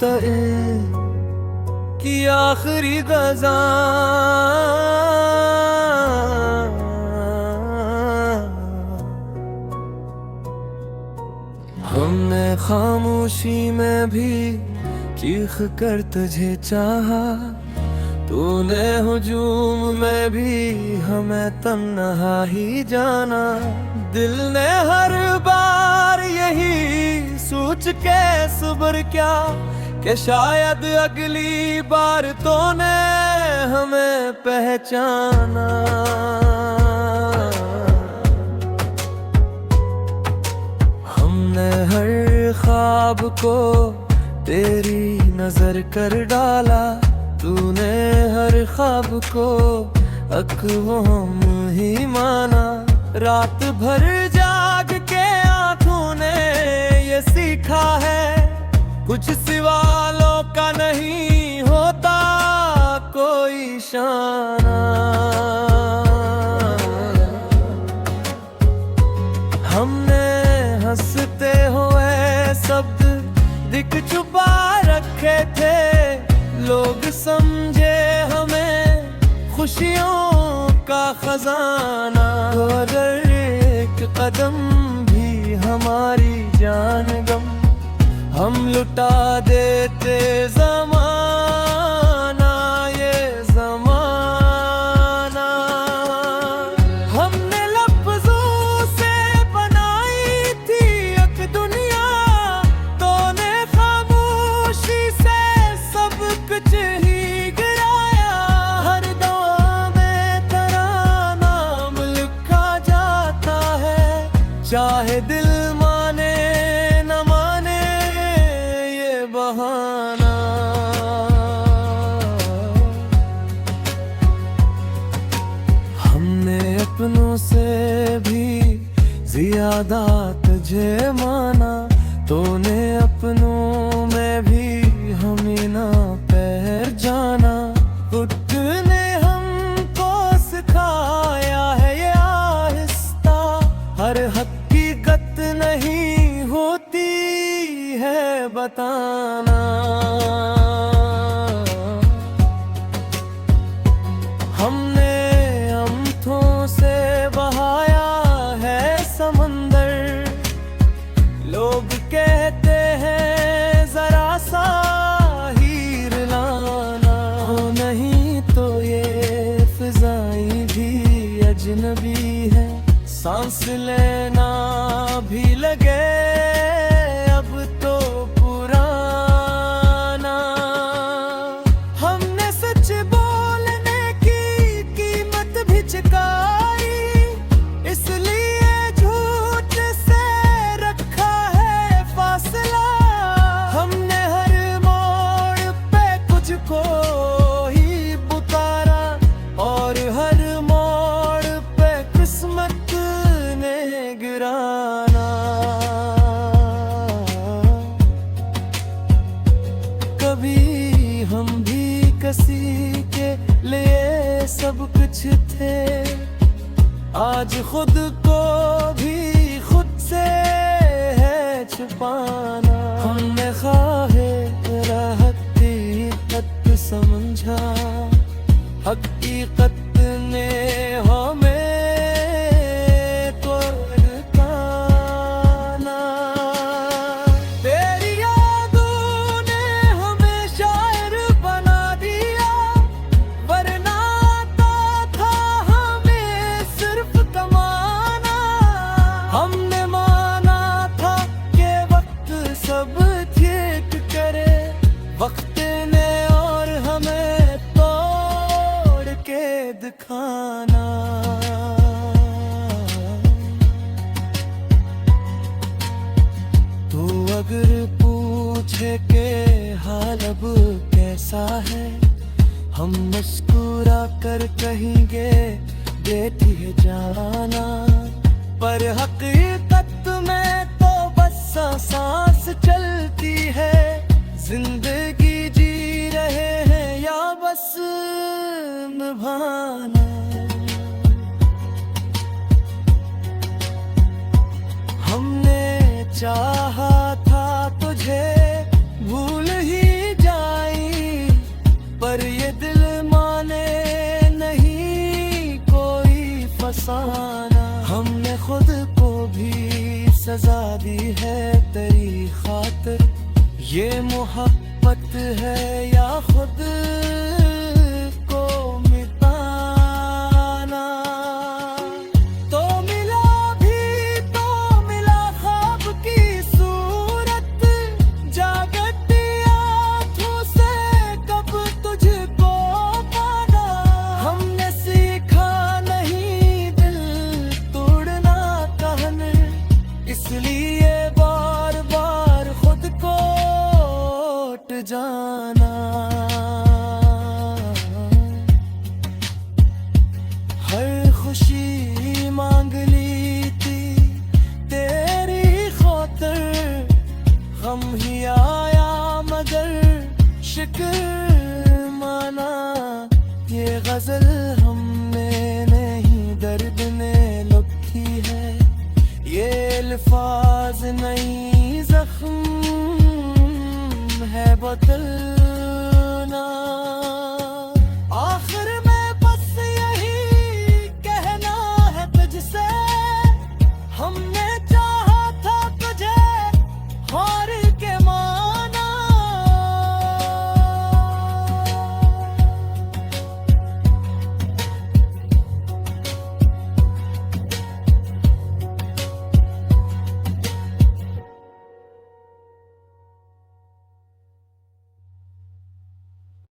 मुश्ताक की आखिरी गज़ा। हमने खामोशी में भी चीख कर तुझे चाहा, तूने हुजूम में भी हमें तन्हा ही जाना। दिल ने हर बार यही सोच के सब्र क्या कि शायद अगली बार तूने हमें पहचाना। हमने हर ख्वाब को तेरी नजर कर डाला, तूने हर ख्वाब को अक़वाम ही माना। रात भर जाग के आँखों ने ये सीखा है, कुछ सवालों का नहीं होता कोई शाना। हमने हंसते हुए शब्द दिख छुपा रखे थे, लोग समझे हमें खुशियों का खजाना। अगर एक कदम भी हमारी जान गम, हम लुटा देते ज़माना ये ज़माना। हमने लफ्ज़ों से बनाई थी एक दुनिया, तूने खामोशी से सब कुछ ही गिराया। हर दुआ में तेरा नाम लिखा जाता है, चाहे दिल माने न माने ये बहाना। हमने अपनों से भी ज्यादा तुझे माना, तूने अपनों में भी हमें ना पैर जाना। खुद ने हमको सिखाया है ये आहिस्ता, हर हकीकत नहीं होती है बताना। हमने अमथों से बहाया है समंदर, लोग कहते हैं जरा सा हीर लाना। हो नहीं तो ये फिजाएं भी अजनबी है, सांस लेना भी लगे अब तो पुराना। हमने सच बोलने की कीमत भी चुकाई, इसलिए झूठ से रखा है फासला। हमने हर मोड़ पे कुछ को ही पुकारा, और हर मोड़ पे किस्मत ने गिराना। कभी हम भी किसी के लिए सब कुछ थे, आज खुद को भी खुद से है छुपाना। हमने ख्वाहे हकीकत समझा, हकीकत ने हमें वक्त ने और हमें तोड़ के दिखाना। तू अगर पूछे के हाल अब कैसा है, हम मुस्कुरा कर कहेंगे बेटी है जाना। पर हकीकत में तो बस सांस चलती है, जिंदगी जी रहे हैं या बस निभाना। हमने चाहा था तुझे भूल ही पर ये दिल माने नहीं कोई फसाना। हमने खुद को भी सजा दी है तेरी खातिर, ये मोहब्बत है या खुद को मिटाना। तो मिला भी तो मिला ख्वाब की सूरत, जागती आँखों से कब तुझको पाना। हमने सीखा नहीं दिल तोड़ना कहन, इसलिए बार बार खुद को टूट जाना। हर खुशी मांग ली थी तेरी खातिर, गम ही आया मगर शिक्र माना। ये गजल